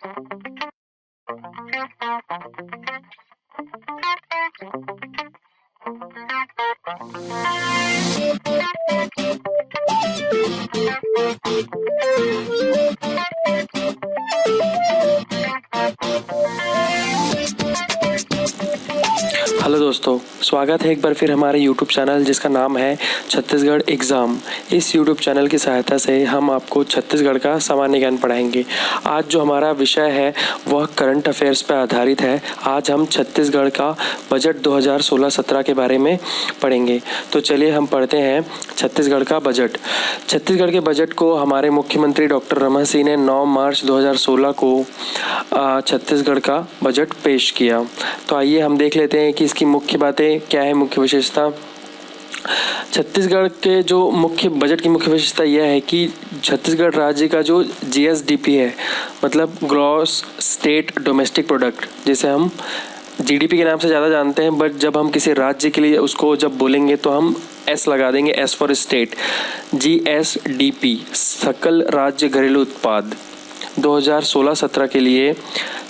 Hello दोस्तों, स्वागत है एक बार फिर हमारे YouTube चैनल जिसका नाम है छत्तीसगढ़ एग्ज़ाम। इस YouTube चैनल की सहायता से हम आपको छत्तीसगढ़ का सामान्य ज्ञान पढ़ाएंगे। आज जो हमारा विषय है वह करंट अफेयर्स पर आधारित है। आज हम छत्तीसगढ़ का बजट 2016-17 के बारे में पढ़ेंगे। तो चलिए हम पढ़ते हैं छत्तीसगढ़ का बजट। छत्तीसगढ़ के बजट को हमारे मुख्यमंत्री डॉक्टर रमन सिंह ने 9 मार्च 2016 को छत्तीसगढ़ का बजट पेश किया। तो आइए हम देख लेते हैं कि इसकी मुख्य बातें क्या है, मुख्य विशेषता। छत्तीसगढ़ के जो मुख्य बजट की मुख्य विशेषता यह है कि छत्तीसगढ़ राज्य का जो जीएसडीपी है, मतलब ग्रॉस स्टेट डोमेस्टिक प्रोडक्ट, जिसे हम जीडीपी के नाम से ज़्यादा जानते हैं, बट जब हम किसी राज्य के लिए उसको जब बोलेंगे तो हम एस लगा देंगे, एस फॉर स्टेट। जीएसडीपी सकल राज्य घरेलू उत्पाद 2016-17 के लिए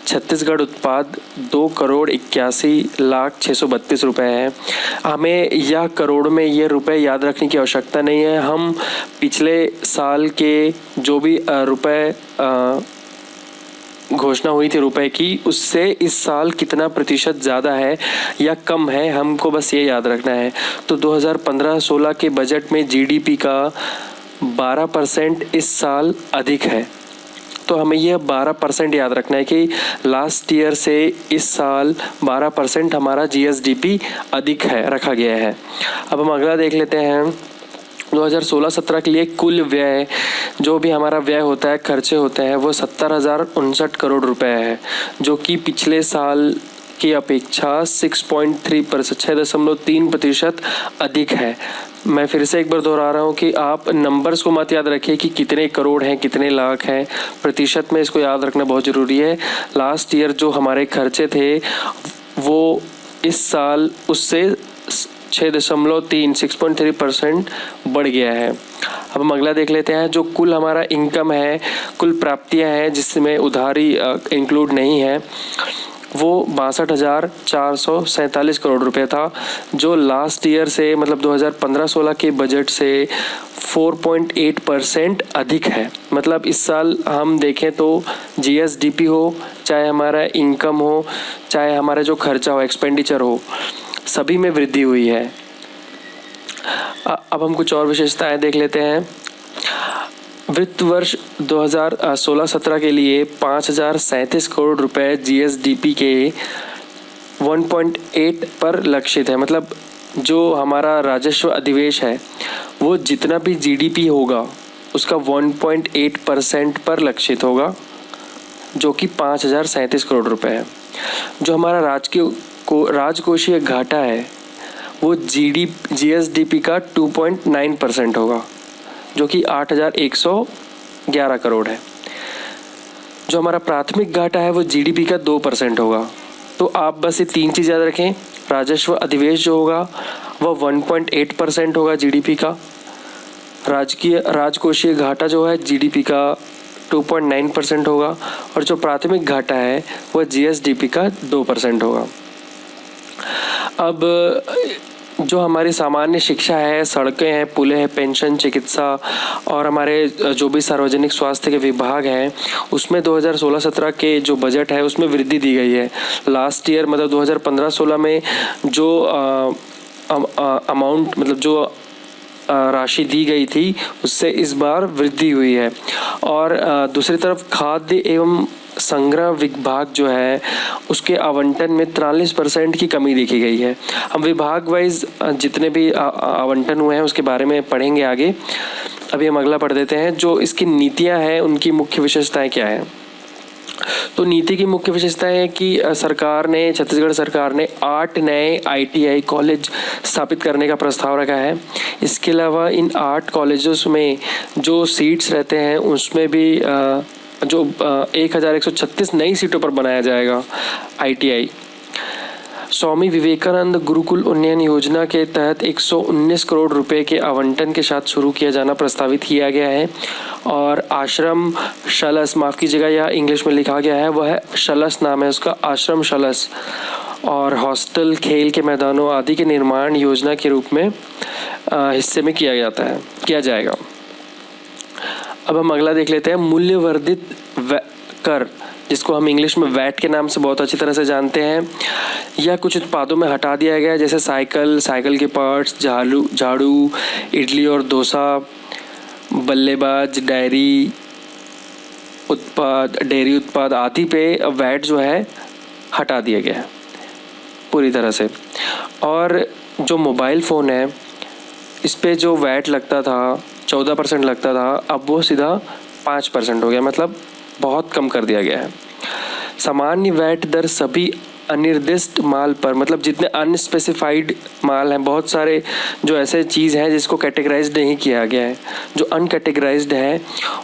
छत्तीसगढ़ उत्पाद 2,81,632 रुपये है। हमें यह करोड़ में ये रुपए याद रखने की आवश्यकता नहीं है। हम पिछले साल के जो भी रुपए घोषणा हुई थी रुपए की, उससे इस साल कितना प्रतिशत ज़्यादा है या कम है, हमको बस ये याद रखना है। तो 2015-16 के बजट में जीडीपी का 12% इस साल अधिक है। तो हमें यह 12% याद रखना है कि लास्ट ईयर से इस साल 12% हमारा जीएसडीपी अधिक है, रखा गया है। अब हम अगला देख लेते हैं। 2016-17 के लिए कुल व्यय, जो भी हमारा व्यय होता है, खर्चे होते हैं, वो 70,059 करोड़ रुपए है, जो कि पिछले साल की अपेक्षा 6.3% अधिक है। मैं फिर से एक बार दोहरा रहा हूँ कि आप नंबर्स को मत याद रखिए कि कितने करोड़ हैं, कितने लाख हैं, प्रतिशत में इसको याद रखना बहुत ज़रूरी है। लास्ट ईयर जो हमारे खर्चे थे वो इस साल उससे 6.3% बढ़ गया है। अब हम अगला देख लेते हैं। जो कुल हमारा इनकम है, कुल प्राप्तियां हैं जिसमें उधारी इंक्लूड नहीं है, वो 62,447 करोड़ रुपए था, जो लास्ट ईयर से मतलब 2015-16 के बजट से 4.8% अधिक है। मतलब इस साल हम देखें तो जीएसडीपी हो, चाहे हमारा इनकम हो, चाहे हमारा जो खर्चा हो, एक्सपेंडिचर हो, सभी में वृद्धि हुई है। अब हम कुछ और विशेषताएं देख लेते हैं। वित्त वर्ष 2016-17 के लिए 5,037 करोड़ रुपए जीएसडीपी के 1.8 पर लक्षित है। मतलब जो हमारा राजस्व अधिशेष है वो जितना भी जीडीपी होगा उसका 1.8% पर लक्षित होगा, जो कि 5,037 करोड़ रुपए है। जो हमारा राजकोषीय घाटा है वो जीएसडीपी का 2.9% होगा, जो कि 8,111 करोड़ है। जो हमारा प्राथमिक घाटा है वो जीडीपी का 2% होगा। तो आप बस ये 3 चीज़ याद रखें। राजस्व अधिशेष जो होगा वह 1.8% होगा जीडीपी का। राजकोषीय घाटा जो है जीडीपी का 2.9% होगा, और जो प्राथमिक घाटा है वह जीएसडीपी का 2% होगा। अब जो हमारी सामान्य शिक्षा है, सड़कें हैं, पुल हैं, पेंशन, चिकित्सा और हमारे जो भी सार्वजनिक स्वास्थ्य के विभाग हैं, उसमें 2016-17 के जो बजट है उसमें वृद्धि दी गई है। लास्ट ईयर मतलब 2015-16 में जो अमाउंट मतलब जो राशि दी गई थी उससे इस बार वृद्धि हुई है। और दूसरी तरफ खाद्य एवं संग्रह विभाग जो है उसके आवंटन में 43% की कमी देखी गई है। हम विभाग वाइज जितने भी आवंटन हुए हैं उसके बारे में पढ़ेंगे आगे। अभी हम अगला पढ़ देते हैं। जो इसकी नीतियां हैं उनकी मुख्य विशेषताएं क्या है। तो नीति की मुख्य विशेषता है कि छत्तीसगढ़ सरकार ने 8 नए आईटीआई कॉलेज स्थापित करने का प्रस्ताव रखा है। इसके अलावा इन 8 कॉलेजों में जो सीट्स रहते हैं उसमें भी जो 1,136 नई सीटों पर बनाया जाएगा आईटीआई। स्वामी विवेकानंद गुरुकुल उन्नयन योजना के तहत 119 करोड़ रुपए के आवंटन के साथ शुरू किया जाना प्रस्तावित किया गया है। और आश्रम शलस, माफ़ कीजिएगा यह इंग्लिश में लिखा गया है, वह शलस नाम है उसका, आश्रम शलस, और हॉस्टल, खेल के मैदानों आदि के निर्माण योजना के रूप में हिस्से में किया जाएगा। अब हम अगला देख लेते हैं, मूल्य वर्धित कर, जिसको हम इंग्लिश में वैट के नाम से बहुत अच्छी तरह से जानते हैं। यह कुछ उत्पादों में हटा दिया गया है, जैसे साइकिल के पार्ट्स, झाड़ू, इडली और डोसा, बल्लेबाज, डेयरी उत्पाद आदि पे वैट जो है हटा दिया गया है पूरी तरह से। और जो मोबाइल फ़ोन है इस पे जो वैट लगता था 14% लगता था, अब वो सीधा 5% हो गया, मतलब बहुत कम कर दिया गया है। सामान्य वैट दर सभी अनिर्दिष्ट माल पर, मतलब जितने अनस्पेसिफाइड माल हैं, बहुत सारे जो ऐसे चीज़ हैं जिसको कैटेगराइज्ड नहीं किया गया है, जो अनकैटेगराइज्ड है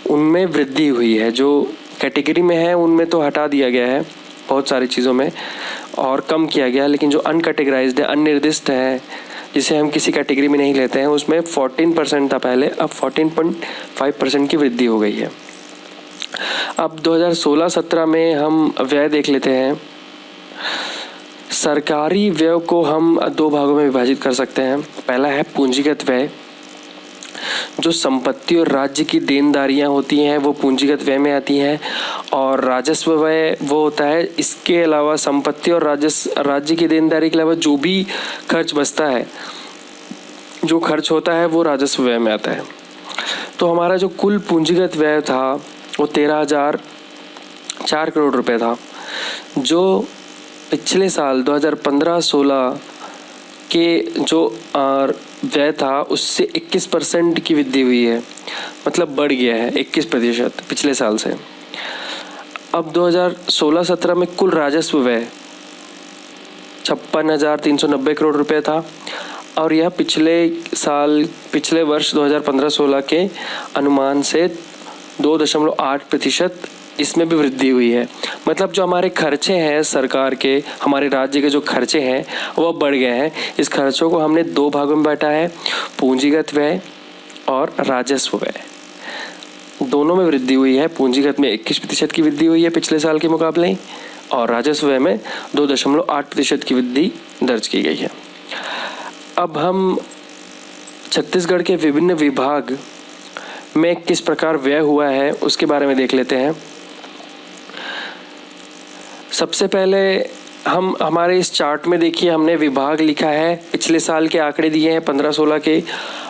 उनमें वृद्धि हुई है। जो कैटेगरी में है उनमें तो हटा दिया गया है बहुत सारी चीज़ों में और कम किया गया है, लेकिन जो अनकैटेगराइज्ड है, अनिर्दिष्ट है, जिसे हम किसी कैटेगरी में नहीं लेते हैं, उसमें 14% था पहले, अब 14.5% की वृद्धि हो गई है। अब 2016-17 में हम व्यय देख लेते हैं। सरकारी व्यय को हम दो भागों में विभाजित कर सकते हैं। पहला है पूंजीगत व्यय, जो संपत्ति और राज्य की देनदारियां होती हैं वो पूंजीगत व्यय में आती हैं। और राजस्व व्यय वो होता है, इसके अलावा संपत्ति और राज्य की देनदारी के अलावा जो भी खर्च बचता है, जो खर्च होता है वो राजस्व व्यय में आता है। तो हमारा जो कुल पूंजीगत व्यय था वो 13,004 करोड़ रुपए था, जो पिछले साल 2015-16 के जो व्यय था उससे 21% की वृद्धि हुई है, मतलब बढ़ गया है 21% पिछले साल से। अब 2016-17 में कुल राजस्व व्यय 56,390 करोड़ रुपए था और यह पिछले वर्ष 2015-16 के अनुमान से 2.8% इसमें भी वृद्धि हुई है। मतलब जो हमारे खर्चे हैं सरकार के, हमारे राज्य के जो खर्चे हैं वह बढ़ गए हैं। इस खर्चों को हमने दो भागों में बांटा है, पूंजीगत व्यय और राजस्व व्यय। दोनों में वृद्धि हुई है। पूंजीगत में 21% की वृद्धि हुई है पिछले साल के मुकाबले और राजस्व व्यय में 2.8% की वृद्धि दर्ज की गई है। अब हम छत्तीसगढ़ के विभिन्न विभाग में किस प्रकार व्यय हुआ है उसके बारे में देख लेते हैं। सबसे पहले हम हमारे इस चार्ट में देखिए, हमने विभाग लिखा है, पिछले साल के आंकड़े दिए हैं 15-16 के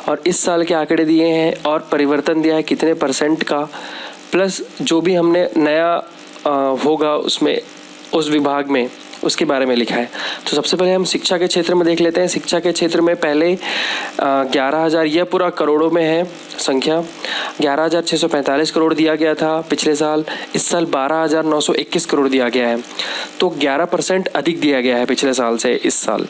और इस साल के आंकड़े दिए हैं और परिवर्तन दिया है कितने % का, प्लस जो भी हमने नया होगा उसमें उस विभाग में उसके बारे में लिखा है। तो सबसे पहले हम शिक्षा के क्षेत्र में देख लेते हैं। शिक्षा के क्षेत्र में पहले 11,000, यह पूरा करोड़ों में है संख्या, 11,645 करोड़ दिया गया था पिछले साल। इस साल 12,921 करोड़ दिया गया है, तो 11% अधिक दिया गया है पिछले साल से इस साल।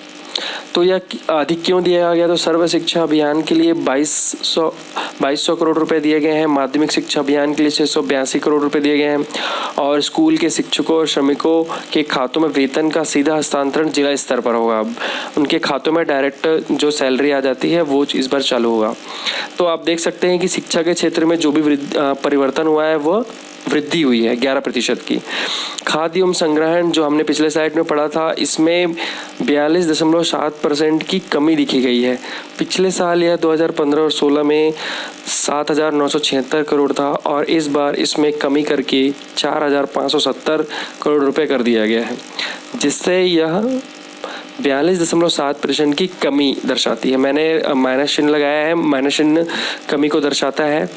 तो यह अधिक क्यों दिया गया? तो सर्व शिक्षा अभियान के लिए 2200 करोड़ रुपए दिए गए हैं, माध्यमिक शिक्षा अभियान के लिए 682 करोड़ रुपए दिए गए हैं और स्कूल के शिक्षकों और श्रमिकों के खातों में वेतन का सीधा हस्तांतरण जिला स्तर पर होगा। अब उनके खातों में डायरेक्ट जो सैलरी आ जाती है वो इस बार चालू होगा। तो आप देख सकते हैं कि शिक्षा के क्षेत्र में जो भी परिवर्तन हुआ है वह वृद्धि हुई है 11% की। खाद्य एवं संग्रहण जो हमने पिछले स्लाइड में पढ़ा था, इसमें 42.7% की कमी दिखी गई है। पिछले साल यह 2015 और 16 में 7,976 करोड़ था और इस बार इसमें कमी करके 4,570 करोड़ रुपए कर दिया गया है, जिससे यह 42.7% की कमी दर्शाती है। मैंने माइनस चिन्ह लगाया है, माइनस चिन्ह कमी को दर्शाता है।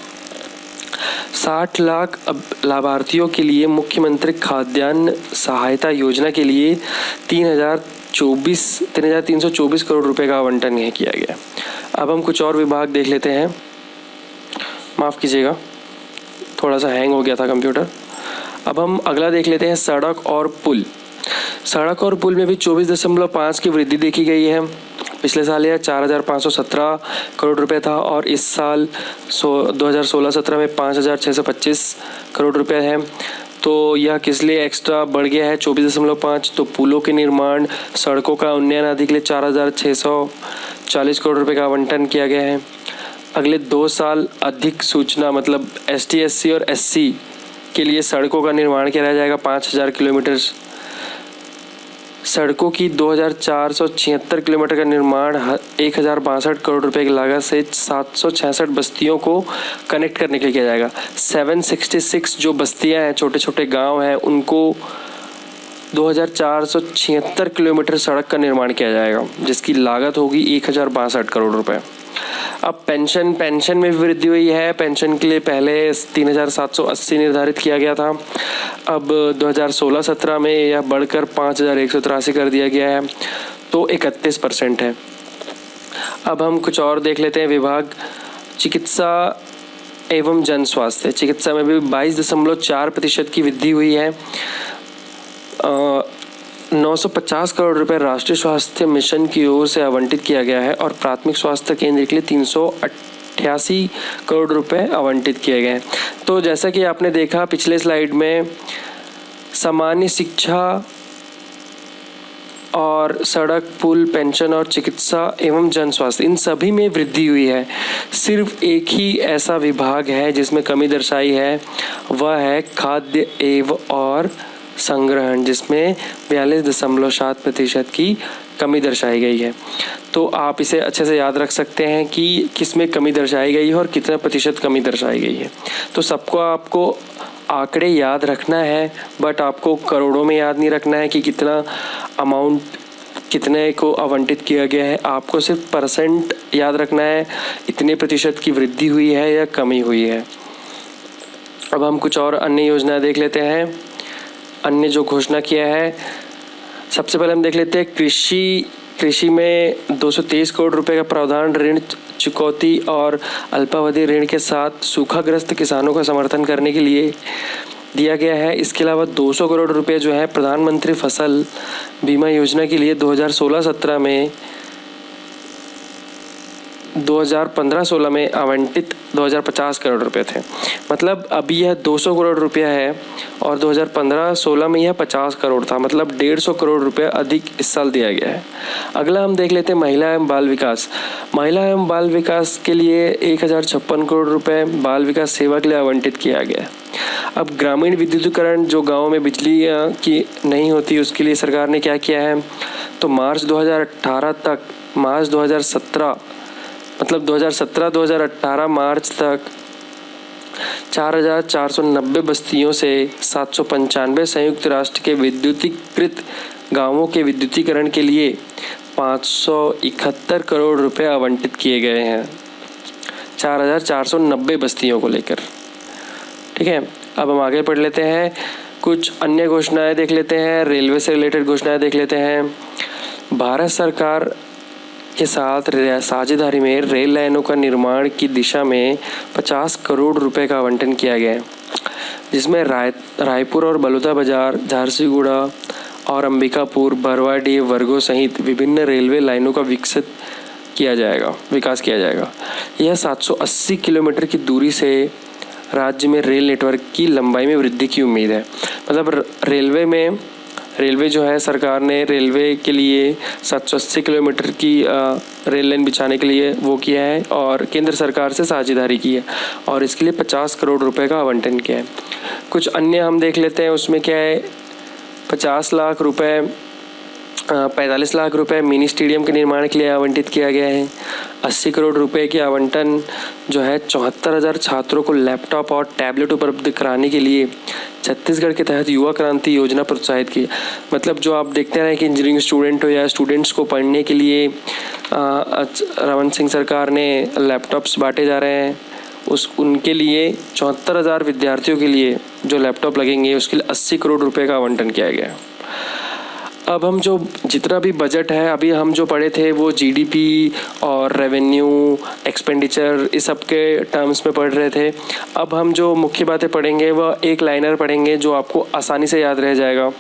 60 लाख लाभार्थियों के लिए मुख्यमंत्री खाद्यान्न सहायता योजना के लिए 3,324 करोड़ रुपए का आवंटन किया गया। अब हम कुछ और विभाग देख लेते हैं। माफ़ कीजिएगा, थोड़ा सा हैंग हो गया था कंप्यूटर। अब हम अगला देख लेते हैं, सड़क और पुल। सड़क और पुल में भी 24.5 की वृद्धि देखी गई है। पिछले साल यह 4,517 करोड़ रुपए था और इस साल 2016-17 में 5,625 करोड़ रुपए है। तो यह किस लिए एक्स्ट्रा बढ़ गया है 24.5? तो पुलों के निर्माण, सड़कों का उन्नयन आदि के लिए 4,640 करोड़ रुपए का आवंटन किया गया है। अगले 2 साल अधिक सूचना मतलब ST SC और SC के लिए सड़कों का निर्माण किया जाएगा 5,000 किलोमीटर। सड़कों की 2,476 किलोमीटर का निर्माण 1,062 करोड़ रुपए की लागत से 766 बस्तियों को कनेक्ट करने के लिए किया जाएगा। 766 जो बस्तियां हैं, छोटे छोटे गांव हैं, उनको 2,476 किलोमीटर सड़क का निर्माण किया जाएगा, जिसकी लागत होगी 1,062 करोड़ रुपए। अब पेंशन में भी वृद्धि हुई है। पेंशन के लिए पहले 3,780 निर्धारित किया गया था, अब 2016-17 में यह बढ़कर 5,183 कर दिया गया है, तो 31% है। अब हम कुछ और देख लेते हैं विभाग। चिकित्सा एवं जन स्वास्थ्य, चिकित्सा में भी 22.4% की वृद्धि हुई है। 950 करोड़ रुपए राष्ट्रीय स्वास्थ्य मिशन की ओर से आवंटित किया गया है और प्राथमिक स्वास्थ्य केंद्र के लिए 388 करोड़ रुपए आवंटित किए गए हैं। तो जैसा कि आपने देखा पिछले स्लाइड में, सामान्य शिक्षा और सड़क, पुल, पेंशन और चिकित्सा एवं जन स्वास्थ्य, इन सभी में वृद्धि हुई है। सिर्फ एक ही ऐसा विभाग है जिसमें कमी दर्शाई है, वह है खाद्य एवं और संग्रहण, जिसमें 42.7% की कमी दर्शाई गई है। तो आप इसे अच्छे से याद रख सकते हैं कि किस में कमी दर्शाई गई है और कितना प्रतिशत कमी दर्शाई गई है। तो सबको आपको आंकड़े याद रखना है, बट आपको करोड़ों में याद नहीं रखना है कि कितना अमाउंट कितने को आवंटित किया गया है। आपको सिर्फ परसेंट याद रखना है, इतने प्रतिशत की वृद्धि हुई है या कमी हुई है। अब हम कुछ और अन्य योजनाएं देख लेते हैं, अन्य जो घोषणा किया है। सबसे पहले हम देख लेते हैं कृषि में 223 करोड़ रुपए का प्रावधान ऋण चुकौती और अल्पावधि ऋण के साथ सूखाग्रस्त किसानों का समर्थन करने के लिए दिया गया है। इसके अलावा 200 करोड़ रुपए जो है प्रधानमंत्री फसल बीमा योजना के लिए 2016-17 में 2015-16 में आवंटित 2,050 करोड़ रुपए थे। मतलब अभी यह 200 करोड़ रुपया है और 2015-16 में यह 50 करोड़ था, मतलब 150 करोड़ रुपया अधिक इस साल दिया गया है। अगला हम देख लेते हैं महिला एवं बाल विकास। महिला एवं बाल विकास के लिए 1,056 करोड़ रुपए बाल विकास सेवा के लिए आवंटित किया गया है। अब ग्रामीण विद्युतीकरण, जो गाँव में बिजली की नहीं होती, उसके लिए सरकार ने क्या किया है, तो मार्च 2017 मार्च तक 4,490 बस्तियों से 795 संयुक्त राष्ट्र के विद्युतीकृत गांवों के विद्युतीकरण के लिए 571 करोड़ रुपए आवंटित किए गए हैं 4,490 बस्तियों को लेकर। ठीक है, अब हम आगे पढ़ लेते हैं, कुछ अन्य घोषणाएं देख लेते हैं, रेलवे से रिलेटेड घोषणाएं देख लेते हैं। भारत सरकार के साथ साझेदारी में रेल लाइनों का निर्माण की दिशा में 50 करोड़ रुपए का आवंटन किया गया है, जिसमें रायपुर और बलौदा बाजार, झारसीगुड़ा और अंबिकापुर, बरवाडीह, वर्गो सहित विभिन्न रेलवे लाइनों का विकास किया जाएगा। यह 780 किलोमीटर की दूरी से राज्य में रेल नेटवर्क की लंबाई में वृद्धि की उम्मीद है। मतलब रेलवे जो है, सरकार ने रेलवे के लिए 780 किलोमीटर की रेल लाइन बिछाने के लिए वो किया है और केंद्र सरकार से साझेदारी की है और इसके लिए 50 करोड़ रुपए का आवंटन किया है। कुछ अन्य हम देख लेते हैं, उसमें क्या है, 45 लाख रुपए मिनी स्टेडियम के निर्माण के लिए आवंटित किया गया है। 80 करोड़ रुपए की आवंटन जो है 74,000 छात्रों को लैपटॉप और टैबलेट उपलब्ध कराने के लिए छत्तीसगढ़ के तहत युवा क्रांति योजना प्रोत्साहित की। मतलब जो आप देखते हैं कि इंजीनियरिंग स्टूडेंट हो या स्टूडेंट्स को पढ़ने के लिए रमन सिंह सरकार ने लैपटॉप्स बांटे जा रहे हैं, उनके लिए 74,000 विद्यार्थियों के लिए जो लैपटॉप लगेंगे उसके लिए 80 करोड़ रुपए का आवंटन किया गया। अब हम जो जितना भी बजट है, अभी हम जो पढ़े थे वो GDP और रेवेन्यू, एक्सपेंडिचर, इस सब के टर्म्स में पढ़ रहे थे। अब हम जो मुख्य बातें पढ़ेंगे वह एक लाइनर पढ़ेंगे जो आपको आसानी से याद रह जाएगा।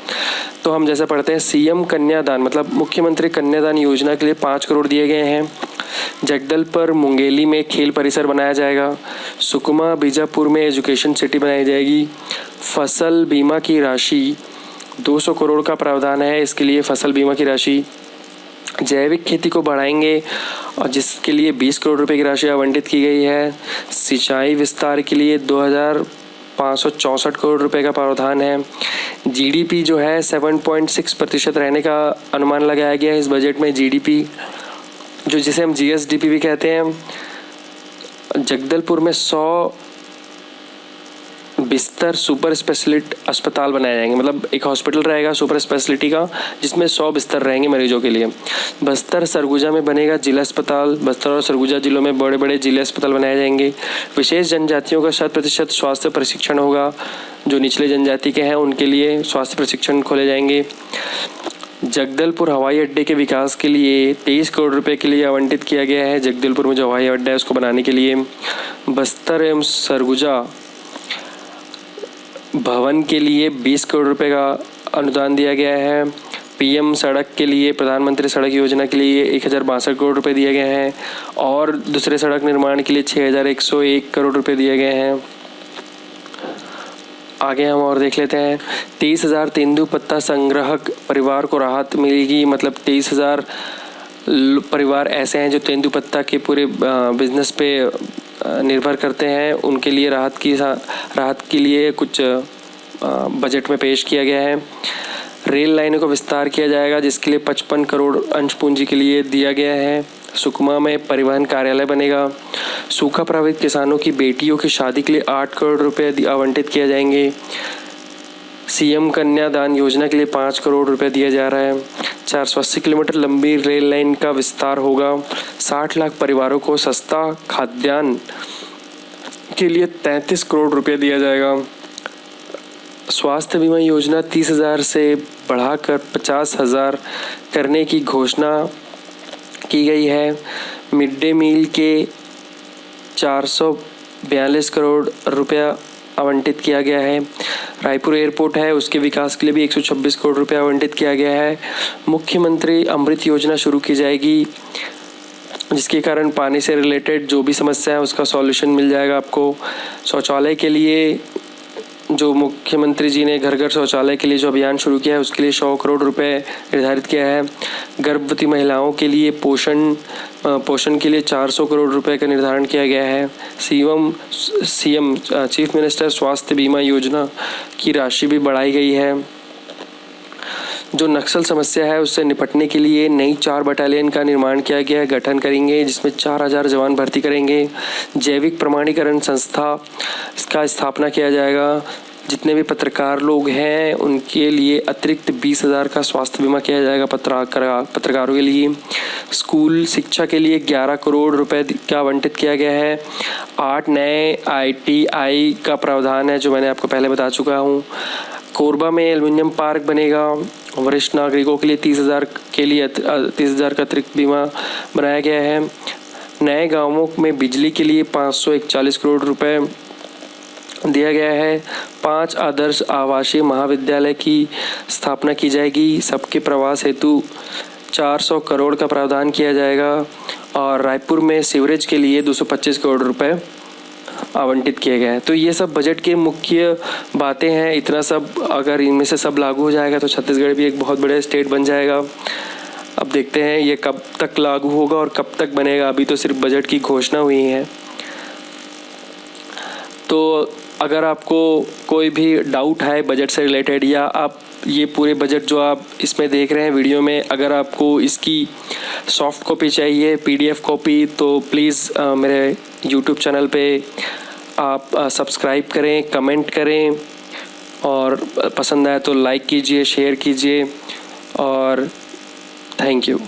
तो हम जैसे पढ़ते हैं, CM कन्यादान मतलब मुख्यमंत्री कन्यादान योजना के लिए 5 करोड़ दिए गए हैं। जगदलपुर मुंगेली में खेल परिसर बनाया जाएगा। सुकमा बीजापुर में एजुकेशन सिटी बनाई जाएगी। फसल बीमा की राशि 200 करोड़ का प्रावधान है, इसके लिए फसल बीमा की राशि। जैविक खेती को बढ़ाएंगे और जिसके लिए 20 करोड़ रुपए की राशि आवंटित की गई है। सिंचाई विस्तार के लिए 2564 करोड़ रुपए का प्रावधान है। जीडीपी जो है 7.6% रहने का अनुमान लगाया गया है इस बजट में। जीडीपी जो जिसे हम जीएसडीपी भी कहते हैं। जगदलपुर में 100 बिस्तर सुपर स्पेशलिटी अस्पताल बनाए जाएंगे, मतलब एक हॉस्पिटल रहेगा सुपर स्पेशलिटी का जिसमें 100 बिस्तर रहेंगे मरीजों के लिए। बस्तर सरगुजा में बनेगा जिला अस्पताल। बस्तर और सरगुजा जिलों में बड़े बड़े जिला अस्पताल बनाए जाएंगे। विशेष जनजातियों का 100% स्वास्थ्य प्रशिक्षण होगा। जो निचले जनजाति के हैं उनके लिए स्वास्थ्य प्रशिक्षण खोले जाएंगे। जगदलपुर हवाई अड्डे के विकास के लिए 23 करोड़ रुपए के लिए आवंटित किया गया है। जगदलपुर में जो हवाई अड्डा है उसको बनाने के लिए। बस्तर एवं सरगुजा भवन के लिए 20 करोड़ रुपए का अनुदान दिया गया है। पीएम सड़क के लिए, प्रधानमंत्री सड़क योजना के लिए 1062 करोड़ रुपए दिए गए हैं और दूसरे सड़क निर्माण के लिए 6101 करोड़ रुपए दिए गए हैं। आगे हम और देख लेते हैं। 23,000 तेंदुपत्ता संग्राहक परिवार को राहत मिलेगी। मतलब 23,000 परिवार ऐसे हैं जो तेंदुपत्ता के पूरे बिजनेस पे निर्भर करते हैं, उनके लिए राहत के लिए कुछ बजट में पेश किया गया है। रेल लाइनों का विस्तार किया जाएगा जिसके लिए 55 करोड़ अंश पूंजी के लिए दिया गया है। सुकमा में परिवहन कार्यालय बनेगा। सूखा प्रभावित किसानों की बेटियों की शादी के लिए 8 करोड़ रुपए आवंटित किए जाएंगे। सीएम कन्यादान योजना के लिए 5 करोड़ रुपए दिया जा रहा है। 480 किलोमीटर लंबी रेल लाइन का विस्तार होगा। 60 लाख परिवारों को सस्ता खाद्यान्न के लिए 33 करोड़ रुपए दिया जाएगा। स्वास्थ्य बीमा योजना 30,000 से बढ़ाकर 50,000 करने की घोषणा की गई है। मिड डे मील के 442 करोड़ रुपया आवंटित किया गया है। रायपुर एयरपोर्ट है उसके विकास के लिए भी 126 करोड़ रुपया आवंटित किया गया है। मुख्यमंत्री अमृत योजना शुरू की जाएगी जिसके कारण पानी से रिलेटेड जो भी समस्या है उसका सॉल्यूशन मिल जाएगा आपको। शौचालय के लिए जो मुख्यमंत्री जी ने घर घर शौचालय के लिए जो अभियान शुरू किया है उसके लिए 100 करोड़ रुपए निर्धारित किया है। गर्भवती महिलाओं के लिए पोषण के लिए 400 करोड़ रुपए का निर्धारण किया गया है। सीएम चीफ मिनिस्टर स्वास्थ्य बीमा योजना की राशि भी बढ़ाई गई है। जो नक्सल समस्या है उससे निपटने के लिए नई 4 बटालियन का निर्माण किया गया है, गठन करेंगे जिसमें 4000 जवान भर्ती करेंगे। जैविक प्रमाणीकरण संस्था इसका स्थापना किया जाएगा। जितने भी पत्रकार लोग हैं उनके लिए अतिरिक्त 20,000 का स्वास्थ्य बीमा किया जाएगा पत्रकारों के लिए। स्कूल शिक्षा के लिए 11 करोड़ रुपए का आवंटित किया गया है। 8 नए ITI का प्रावधान है जो मैंने आपको पहले बता चुका हूँ। कोरबा में एल्युमिनियम पार्क बनेगा। वरिष्ठ नागरिकों के लिए 30,000 का अतिरिक्त बीमा बनाया गया है। नए गांवों में बिजली के लिए 541 करोड़ रुपए दिया गया है। 5 आदर्श आवासीय महाविद्यालय की स्थापना की जाएगी। सबके प्रवास हेतु 400 करोड़ का प्रावधान किया जाएगा और रायपुर में सीवरेज के लिए 225 करोड़ रुपए आवंटित किए गए हैं। तो ये सब बजट के मुख्य बातें हैं। इतना सब अगर इनमें से सब लागू हो जाएगा तो छत्तीसगढ़ भी एक बहुत बड़े स्टेट बन जाएगा। अब देखते हैं ये कब तक लागू होगा और कब तक बनेगा। अभी तो सिर्फ बजट की घोषणा हुई है। तो अगर आपको कोई भी डाउट है बजट से रिलेटेड या आप ये पूरे बजट जो आप इसमें देख रहे हैं वीडियो में, अगर आपको इसकी सॉफ्ट कॉपी चाहिए PDF कॉपी तो प्लीज़ मेरे YouTube चैनल पे आप सब्सक्राइब करें, कमेंट करें और पसंद आए तो लाइक कीजिए, शेयर कीजिए और थैंक यू।